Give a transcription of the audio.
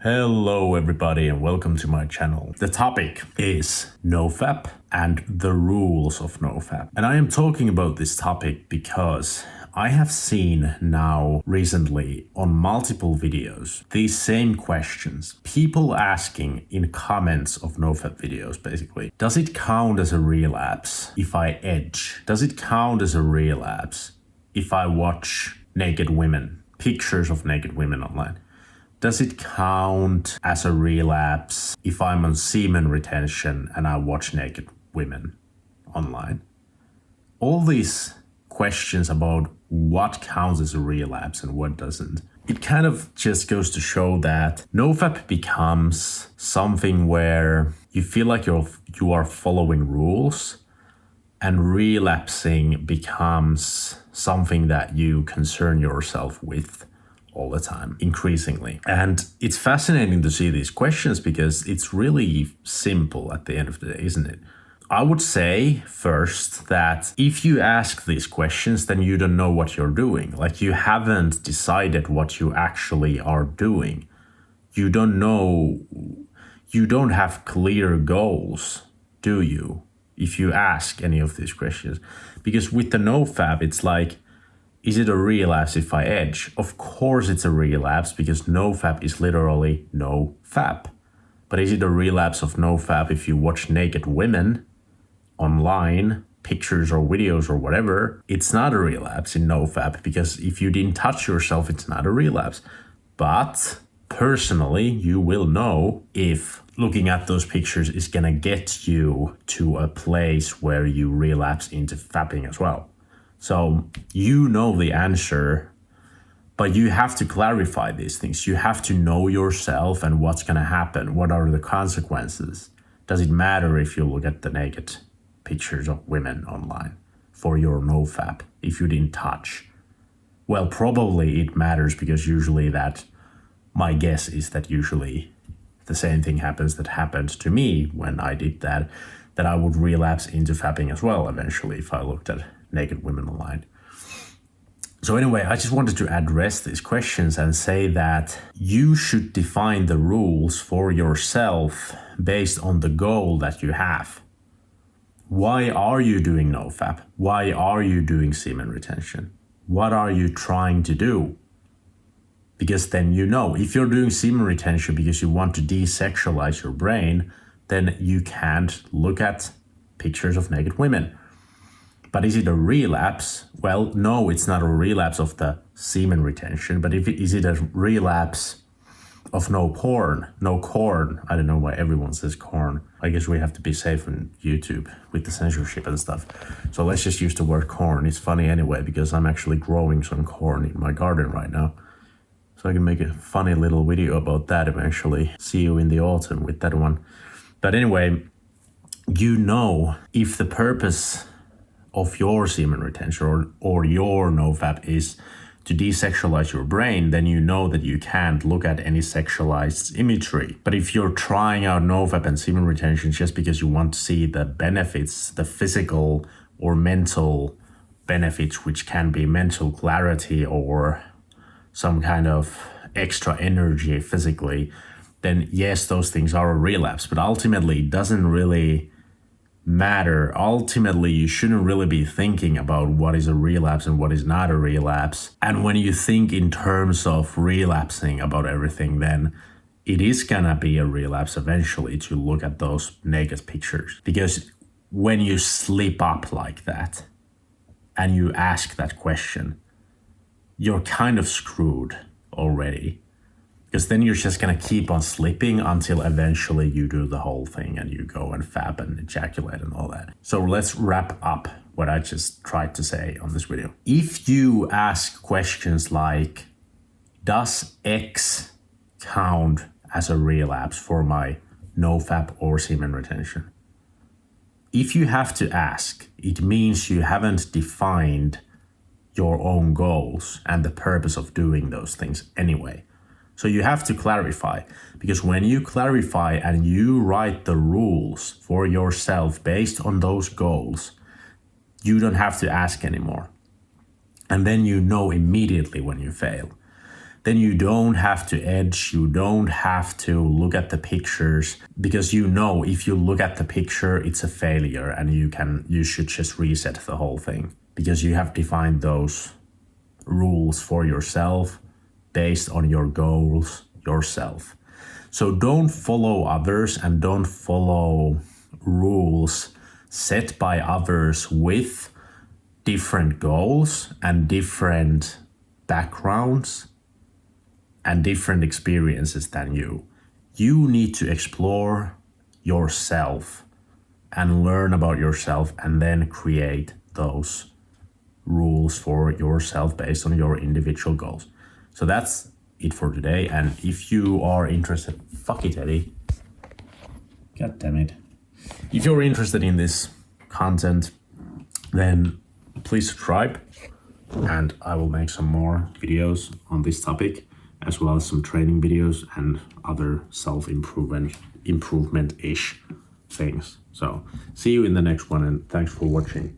Hello everybody and welcome to my channel. The topic is NoFap and the rules of NoFap. And I am talking about this topic because I have seen now recently on multiple videos these same questions. People asking in comments of NoFap videos basically, does it count as a relapse if I edge? Does it count as a relapse if I watch naked women, pictures of naked women online? Does it count as a relapse if I'm on semen retention and I watch naked women online? All these questions about what counts as a relapse and what doesn't. It kind of just goes to show that NoFap becomes something where you feel like you are following rules, and relapsing becomes something that you concern yourself with all the time, increasingly. And it's fascinating to see these questions because it's really simple at the end of the day, isn't it? I would say first that if you ask these questions, then you don't know what you're doing. Like, you haven't decided what you actually are doing. You don't know, you don't have clear goals, do you? If you ask any of these questions. Because with the NoFap, it's like, is it a relapse if I edge? Of course it's a relapse because NoFap is literally NoFap. But is it a relapse of NoFap if you watch naked women online, pictures or videos or whatever? It's not a relapse in NoFap because if you didn't touch yourself, it's not a relapse. But personally, you will know if looking at those pictures is gonna get you to a place where you relapse into fapping as well. So you know the answer, but you have to clarify these things. You have to know yourself and what's going to happen. What are the consequences? Does it matter if you look at the naked pictures of women online for your NoFap if you didn't touch? Well, probably it matters because usually my guess is that usually the same thing happens that happened to me when I did that I would relapse into fapping as well eventually if I looked at naked women online. So anyway, I just wanted to address these questions and say that you should define the rules for yourself based on the goal that you have. Why are you doing NoFap? Why are you doing semen retention? What are you trying to do? Because then you know, if you're doing semen retention because you want to desexualize your brain, then you can't look at pictures of naked women. But is it a relapse? Well, no, it's not a relapse of the semen retention, but is it a relapse of no corn? I don't know why everyone says corn. I guess we have to be safe on YouTube with the censorship and stuff. So let's just use the word corn. It's funny anyway, because I'm actually growing some corn in my garden right now. So I can make a funny little video about that eventually. See you in the autumn with that one. But anyway, you know, if the purpose of your semen retention or your NoFap is to desexualize your brain, then you know that you can't look at any sexualized imagery. But if you're trying out NoFap and semen retention just because you want to see the benefits, the physical or mental benefits, which can be mental clarity or some kind of extra energy physically, then yes, those things are a relapse. But ultimately, it doesn't really matter. Ultimately, you shouldn't really be thinking about what is a relapse and what is not a relapse. And when you think in terms of relapsing about everything, then it is gonna be a relapse eventually to look at those naked pictures. Because when you slip up like that and you ask that question, you're kind of screwed already. Because then you're just going to keep on slipping until eventually you do the whole thing and you go and fap and ejaculate and all that. So let's wrap up what I just tried to say on this video. If you ask questions like, does X count as a relapse for my NoFap or semen retention? If you have to ask, it means you haven't defined your own goals and the purpose of doing those things anyway. So you have to clarify, because when you clarify and you write the rules for yourself based on those goals, you don't have to ask anymore. And then you know immediately when you fail. then you don't have to edge, you don't have to look at the pictures, because you know if you look at the picture, it's a failure and you should just reset the whole thing, because you have defined those rules for yourself based on your goals yourself. So don't follow others and don't follow rules set by others with different goals and different backgrounds and different experiences than you. You need to explore yourself and learn about yourself and then create those rules for yourself based on your individual goals. So that's it for today. And if you are interested, fuck it, Eddie. God damn it. If you're interested in this content, then please subscribe, and I will make some more videos on this topic, as well as some training videos and other self-improvement-ish things. So see you in the next one, and thanks for watching.